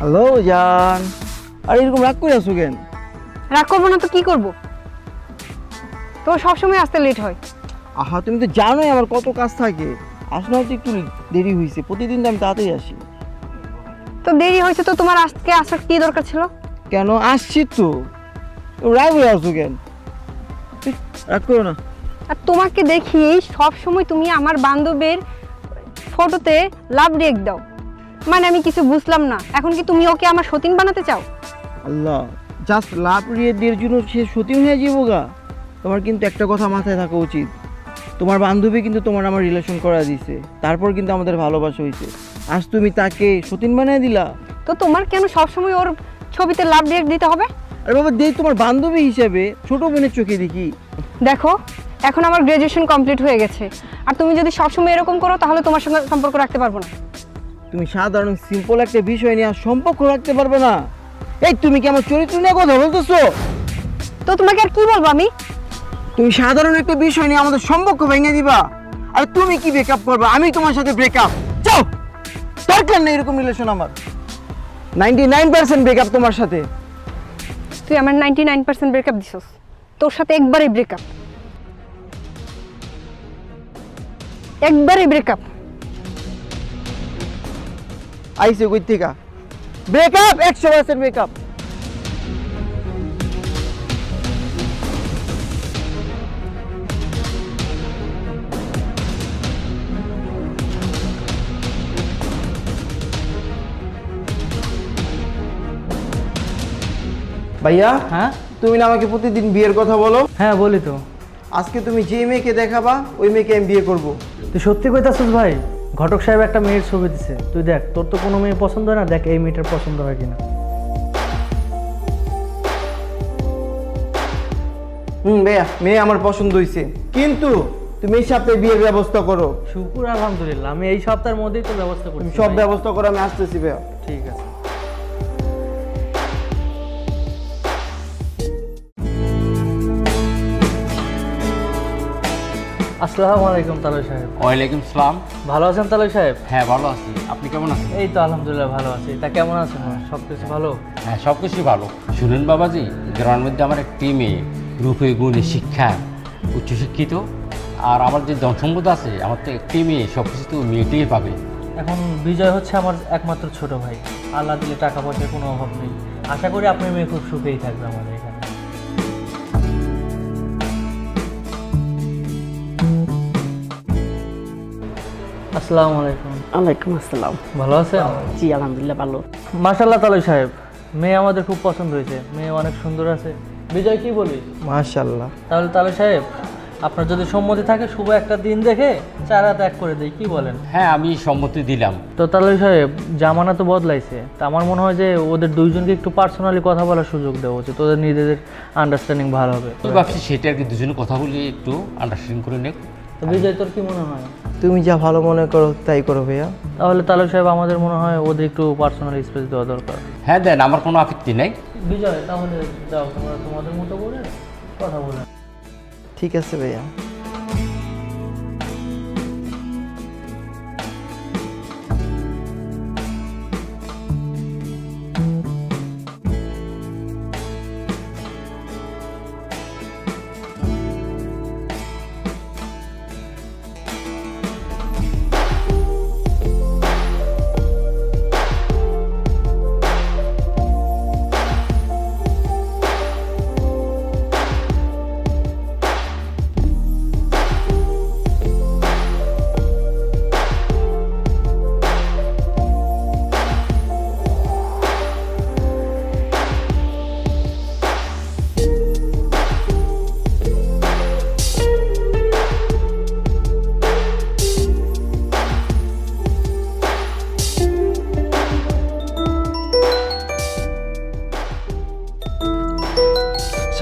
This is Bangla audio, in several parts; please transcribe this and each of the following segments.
হ্যালো জান, আর এরকম রাগ করে আসো কেন? রাগ করবো না তো কি করবো? তোমার সবসময় আসতে লেট হয়। আহা, তুমি তো জানোই আমার কত কাজ থাকে। আসলে হয়তো একটু দেরি হয়েছে, প্রতিদিন তো আমি তাড়াতাড়ি আসি। তো দেরি হয়েছে তো তোমার আজকে আসার কি দরকার ছিল? কেন আসছি তো, রাগ করে আসো কেন? রাগ করো না। আর তোমাকে দেখি সব সময় তুমি আমার বান্ধবীর ফটোতে লাভ রিয়েক্ট দাও, মানে আমি কিছু বুঝলাম না। এখন কি তুমি ওকে আমার সতীন বানাতে চাও? আল্লাহ, জাস্ট লাভ রিয়ে দেওয়ার জন্য সে সতীন হয়ে যাবো গা? তোমার কিন্তু একটা কথা মাথায় থাকা উচিত, তোমার বান্ধবী কিন্তু তোমার আমার রিলেশন করা দিছে, তারপর কিন্তু আমাদের ভালোবাসা হয়েছে। আজ তুমি তাকে সতীন বানিয়ে দিলা। তো তোমার কেন সবসময় ওর ছবিতে লাভ রিয়েক্ট দিতে হবে? আরে বাবা, দেখ তোমার বান্ধবী হিসেবে ছোট বোনের চোখে দেখি। দেখো, এখন আমার গ্রাজুয়েশন কমপ্লিট হয়ে গেছে, আর তুমি যদি সবসময় এরকম করো তাহলে তোমার সঙ্গে সম্পর্ক রাখতে পারবো না। তুমি সাধারণ সিম্পল একটা বিষয় নিয়ে সম্পর্ক রাখতে পারবে না? এই তুমি কি আমার চরিত্র নিয়ে কথা বলতেছো? তো তোমাকে আর কি বলবো আমি? তুমি সাধারণ একটা বিষয় নিয়ে আমাদের সম্পর্ক ভেঙে দিবা। আর তুমি কি ব্রেকআপ করবে? আমি তোমার সাথে ব্রেকআপ চাও? দরকার নেই এরকম রিলেশন আমার। 99% ব্রেকআপ তোমার সাথে। তুই আমার 99% ব্রেকআপ দিছস, তোর সাথে একবারই ব্রেকআপ, একবারই ব্রেকআপ। আইসে কই থেকে? Breakup 100% breakup. ভাইয়া, হ্যাঁ তুমি না আমাকে প্রতিদিন বিয়ের কথা বলো? হ্যাঁ বলি তো। আজকে তুমি যে মেয়েকে দেখাবা ওই মেয়েকে আমি বিয়ে করব। তুই সত্যি কইতাছিস ভাই? ঘটক সাহেব একটা মেয়ের ছবি দিছে, তুই দেখ, তোর তো কোনো মেয়ে পছন্দ হয় না, দেখ এই মেয়েটার পছন্দ হয় কিনা। ভাইয়া, মেয়ে আমার পছন্দ হয়েছে, কিন্তু তুমি এই সপ্তাহে বিয়ের ব্যবস্থা করো। শুকুর আলহামদুলিল্লাহ, আমি এই সপ্তাহের মধ্যেই তো ব্যবস্থা করছি। তুমি সব ব্যবস্থা করো, আমি আসতেছি ভাইয়া। ঠিক আছে। আসসালামু আলাইকুম তালুই সাহেব। ওয়ালাইকুম সালাম। ভালো আছেন তালুই সাহেব? হ্যাঁ ভালো আছি, আপনি কেমন আছেন? এই তো আলহামদুলিল্লাহ ভালো আছি। তা কেমন আছেন? সব কিছু ভালো? হ্যাঁ সব কিছুই ভালো। শুনেন বাবাজি, গ্রামের মধ্যে আমার একটি মেয়ে, রূপে গুণে শিক্ষা উচ্চশিক্ষিত, আর আমার যে জনসম্পদ আছে, আমার তো একটি মেয়ে, সব কিছু তো মেয়েটিই পাবে। এখন বিজয় হচ্ছে আমার একমাত্র ছোট ভাই, আল্লাহ দিলে টাকা পয়সার কোনো অভাব নেই। আশা করি আপনার মেয়ে খুব সুখেই থাকবে আমাদের এখানে। আসসালামু আলাইকুম। ওয়ালাইকুম আসসালাম। ভালো আছেন? জি আলহামদুলিল্লাহ ভালো। মাশাআল্লাহ তালুই সাহেব, মেয়ে আমাদের খুব পছন্দ হয়েছে, মেয়ে অনেক সুন্দর আছে। বিজয় কি বলিস? মাশাআল্লাহ। তাহলে তালুই সাহেব, আপনার যদি সম্মতি থাকে শুভ একটা দিন দেখে চারা ত্যাগ করে দেই, কি বলেন? হ্যাঁ আমি সম্মতি দিলাম। তো তালুই সাহেব, জামানা তো বদলাইছে, তা আমার মনে হয় যে ওদের দুইজনকে একটু পার্সোনালি কথা বলার সুযোগ দেওয়া উচিত, ওদের নিজেদের আন্ডারস্ট্যান্ডিং ভালো হবে। আমি ভাবছি সেটা আর কি, দুজনে কথা বলে একটু আন্ডারস্ট্যান্ডিং করে নেব। তো বিজয়, তোর কি মনে হয়? তুমি যা ভালো মনে করো তাই করো ভাইয়া। তাহলে তালুই সাহেব, আমাদের মনে হয় ওদের একটু পার্সোনাল স্পেস দেওয়া দরকার। হ্যাঁ দেন, আমার কোনো আপত্তি নেই। বিজয়, তাহলে যাও, তোমরা তোমাদের মতো করে কথা বলে। ঠিক আছে ভাইয়া।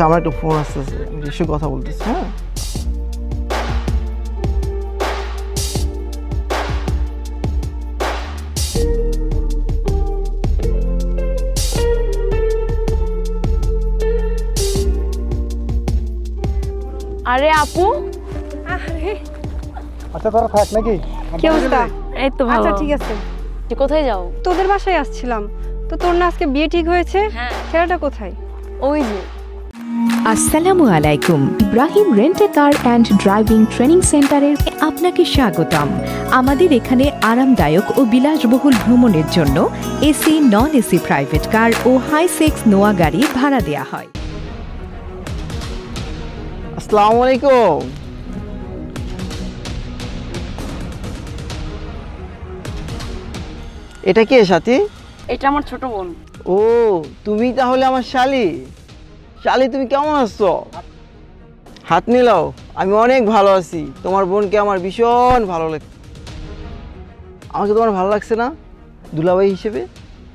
আমার একটা ফোন আসতেছে, আমি এসে কথা বলতেছি। হ্যাঁ আরে আপু, আরে আচ্ছা তোরা থাক নাকি? কি অবস্থা? এই তো ভালো। আচ্ছা ঠিক আছে। তুই কোথায় যাও? তোদের বাসায় আসছিলাম, তো তোর না আজকে বিয়ে ঠিক হয়েছে? হ্যাঁ। ছেলেটা কোথায়? ওই যে। আসসালামু আলাইকুম। Ibrahim rent a car and driving training সেন্টারে আপনাকে স্বাগতম। আমাদের এখানে আরামদায়ক ও বিলাসবহুল ভ্রমণের জন্য AC, non AC private car ও হাই সেক্স নোয়া গাড়ি ভাড়া দেওয়া হয়। আসসালামু আলাইকুম। এটা কে সাথী? এটা আমার ছোট বোন। ও, তুমি তাহলে আমার শালি। শালি, তুমি কেমন আছো? হাত মিলাও। আমি অনেক ভালো আছি। তোমার বোনকে আমার ভীষণ ভালো লাগে। আমাকে তোমার ভালো লাগছে না দুলাভাই হিসেবে?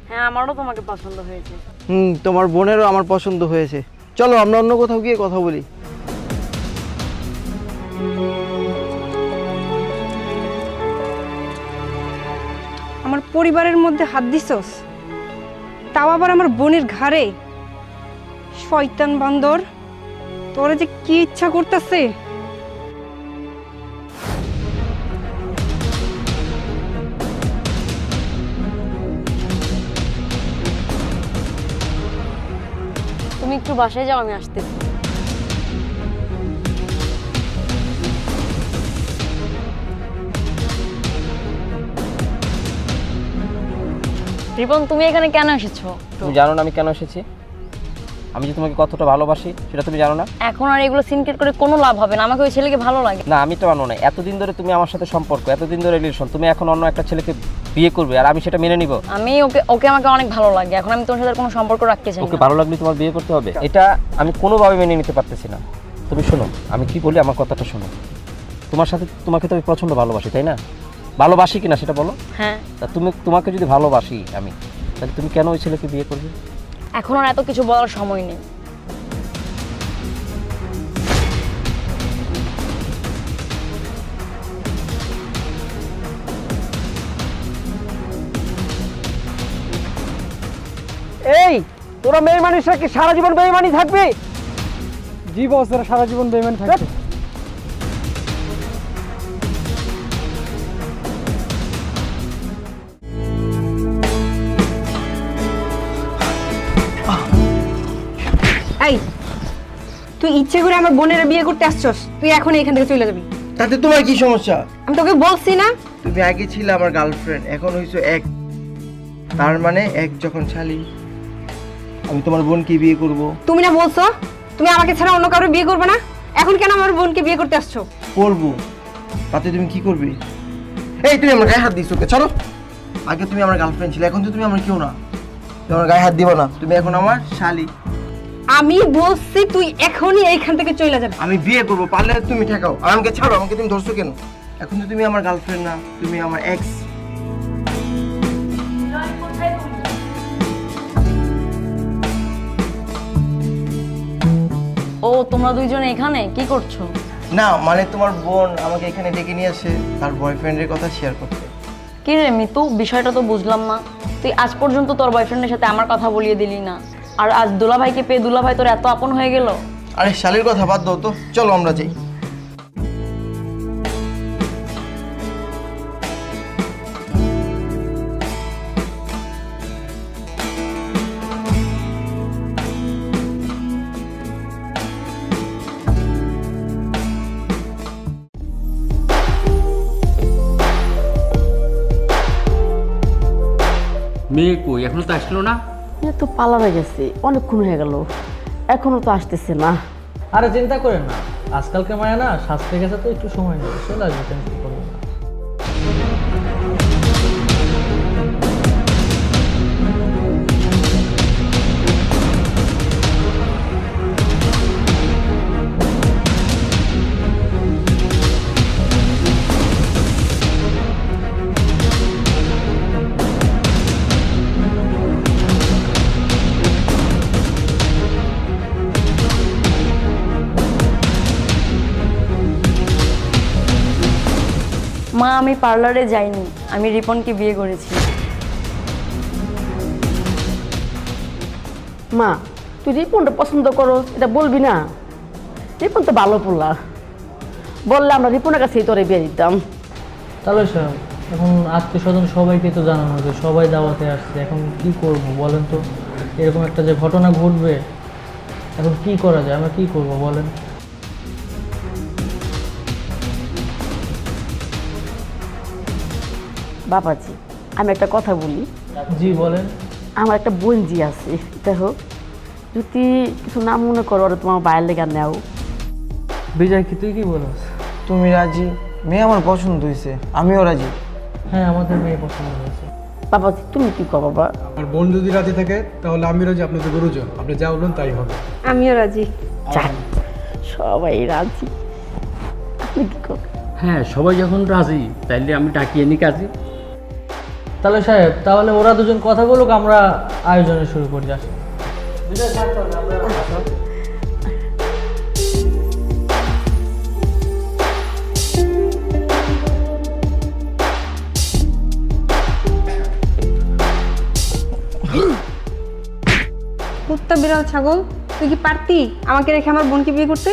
হ্যাঁ, আমারও তোমাকে পছন্দ হয়েছে। তোমার বোনেরও আমার পছন্দ হয়েছে। চলো আমরা অন্য কোথাও গিয়ে কথা বলি। আমার পরিবারের মধ্যে হাত দিছস, তাও আবার আমার বোনের ঘাড়ে। শয়তান বান্দর, তোরে যে কি ইচ্ছা করতেছে। তুমি একটু বাসায় যাও, আমি আসতেছি। রিপন, তুমি এখানে কেন এসেছো? তুমি জানো না আমি কেন এসেছি? আমি যে তোমাকে কতটা ভালোবাসি সেটা তুমি জানো না? এখন আর এগুলো সিনক্রেট করে কোনো লাভ হবে না। আমাকে ওই ছেলেকে ভালো লাগে। না, আমি তো মানো না। এতদিন ধরে তুমি আমার সাথে সম্পর্ক, এতদিন ধরে রিলেশন, তুমি এখন অন্য একটা ছেলেকে বিয়ে করবে আর আমি সেটা মেনে নিব? আমি ওকে আমাকে অনেক ভালো লাগে। এখন আমি তোমার সাথে কোনো সম্পর্ক রাখতে চাই ওকে না। ভালো লাগলে তোমার বিয়ে করতে হবে? এটা আমি কোনোভাবে মেনে নিতে পারতেছি না। তুমি শোনো, আমি কি বলি আমার কথাটা শোনো। তোমাকে তো আমি প্রচণ্ড ভালোবাসি, তাই না? ভালোবাসি কিনা সেটা বলো। হ্যাঁ। তা তোমাকে যদি ভালোবাসি আমি, তাহলে তুমি কেন ওই ছেলেকে বিয়ে করবে? এখন আর এত কিছু বলার সময় নেই। এই তোরা বেইমানিরা কি সারা জীবন বেইমানি থাকবি? জি বস, তোরা সারা জীবন বেইমানি থাকবি। এই, তুই ইচ্ছে করে আমার বোনের বিয়ে করতে আসছস? তুই এখন এখান থেকে চলে যাবি। তাতে তোমার কি সমস্যা? আমি তোকে বলছি না? তুমি আগে ছিলে আমার গার্লফ্রেন্ড, এখন হইছো এক। তার মানে এক যখন শালি, আমি তোমার বোনকে বিয়ে করব। তুমি না বলছো তুমি আমাকে ছাড়া অন্য কারো বিয়ে করবে না? এখন কেন আমার বোনকে বিয়ে করতে আসছো? করবো। তাতে তুমি কি করবে? এই, তুমি আমার গায়ে হাত দিছো কে? ছাড়ো। আগে তুমি আমার গার্লফ্রেন্ড ছিলে, এখন তো তুমি আমার কেউ না। তুমি আমার গায়ে হাত দিবা না। তুমি এখন আমার শালি। আমি বলছি তুই এখনই এইখান থেকে চলে যাবি। আমি বিয়ে করবো, পারলে তুমি ঠেকাও। আর আমাকে ছাড়ো। আমাকে তুমি ধরছো কেন? এখন তো তুমি আমার গার্লফ্রেন্ড না, তুমি আমার এক্স। ও, তোমরা দুইজনে এখানে কি করছো? না মানে তোমার বোন আমাকে এখানে ডেকে নিয়ে আসে তার বয়ফ্রেন্ডের কথা শেয়ার করতে। কি রে মিতু, বিষয়টা তো বুঝলাম না। তুই আজ পর্যন্ত তোর বয়ফ্রেন্ডের সাথে আমার কথা বলিয়ে দিলি না, আর আজ দুলাভাইকে পেয়ে দুলাভাই তোর এত আপন হয়ে গেল। আরে শালির কথা বাদ দাও তো, চলো আমরা যাই। মেয়ে কই? এখনো তো আসলো না। তো পালারে গেছে, অনেকক্ষণ হয়ে গেল, এখনো তো আসতেছে না। আরে চিন্তা করেন না, আজকালকে মায়া না স্বাস্থ্যের গেছে, তো একটু সময় নেবে, চলে আসবে, টেনশন করবেন না। মা, আমি পার্লারে যাইনি, আমি রিপনকে বিয়ে করেছি। মা, তুই রিপনটা পছন্দ করো, এটা বলবি না? রিপন তো ভালো পোলা, বললে আমরা রিপনের কাছেই তোরে বিয়ে দিতাম। তাহলে এখন আত্মীয় স্বজন সবাইকে তো জানানো হয়েছে, সবাই দাওয়াতে আসছে, এখন কি করব বলেন তো? এরকম একটা যে ঘটনা ঘটবে, এখন কি করা যায়, আমরা কি করব বলেন? বাবাজি, আমি একটা কথা বলি। জি বলেন। আমার একটা বোনজি আছে, দেখো যদি কিছু না মনে করো, ওরা তোমার বাইরের লেগে নেও। বিজয়, কি তুই কি বলস? তুমি রাজি? মেয়ে আমার পছন্দ হয়েছে, আমিও রাজি। হ্যাঁ, আমাদের মেয়ে পছন্দ হয়েছে। বাবাজি তুমি কি কর বাবা? আর বোন যদি রাজি থাকে তাহলে আমি রাজি, আপনি তো গুরুজন, আপনি যা বলবেন তাই হবে। আমিও রাজি। যাক, সবাই রাজি। আপনি কি কর? হ্যাঁ, সবাই যখন রাজি তাইলে আমি ডাকিয়ে নি কাজী। তাহলে সাহেব, তাহলে ওরা দুজন কথা বলুক, আমরা আয়োজনে শুরু করি। আসি। কুত্তা বিড়াল ছাগল, তুই কি পারতি আমাকে রেখে আমার বোনকে বিয়ে করতে?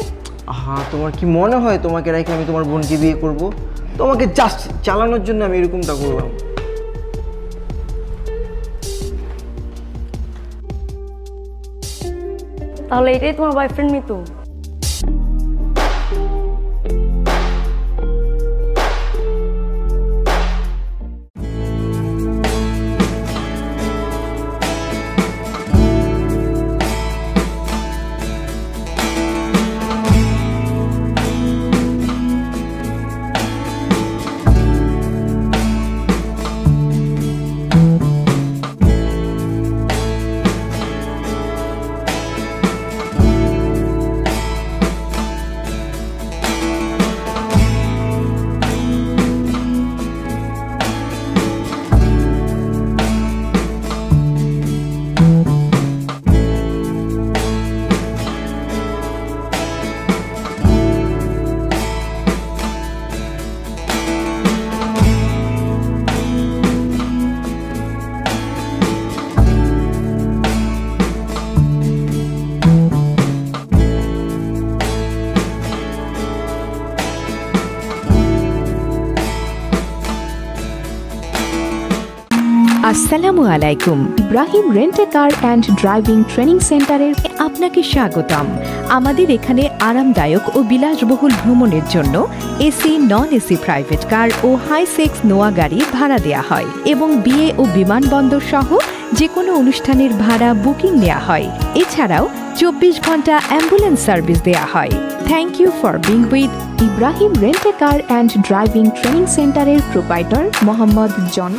হ্যাঁ, তোমার কি মনে হয় তোমাকে রেখে আমি তোমার বোনকে বিয়ে করব? তোমাকে জাস্ট চালানোর জন্য আমি এরকমটা করলাম। তাহলে এটাই তোমার বয়ফ্রেন্ড মিতু? আসসালামু আলাইকুম। Ibrahim rent a car and driving training সেন্টারের আপনাকে স্বাগতম। আমাদের এখানে আরামদায়ক ও বিলাসবহুল ভ্রমণের জন্য AC, non AC private car ও হাইসেক্স নোয়া গাড়ি ভাড়া দেওয়া হয় এবং বিয়ে ও বিমানবন্দর সহ যে কোনো অনুষ্ঠানের ভাড়া বুকিং নেওয়া হয়। এছাড়াও 24 ঘন্টা অ্যাম্বুলেন্স সার্ভিস দেওয়া হয়। Thank you for being with Ibrahim rent a car and driving training সেন্টারের প্রোপাইটর মোহাম্মদ জন।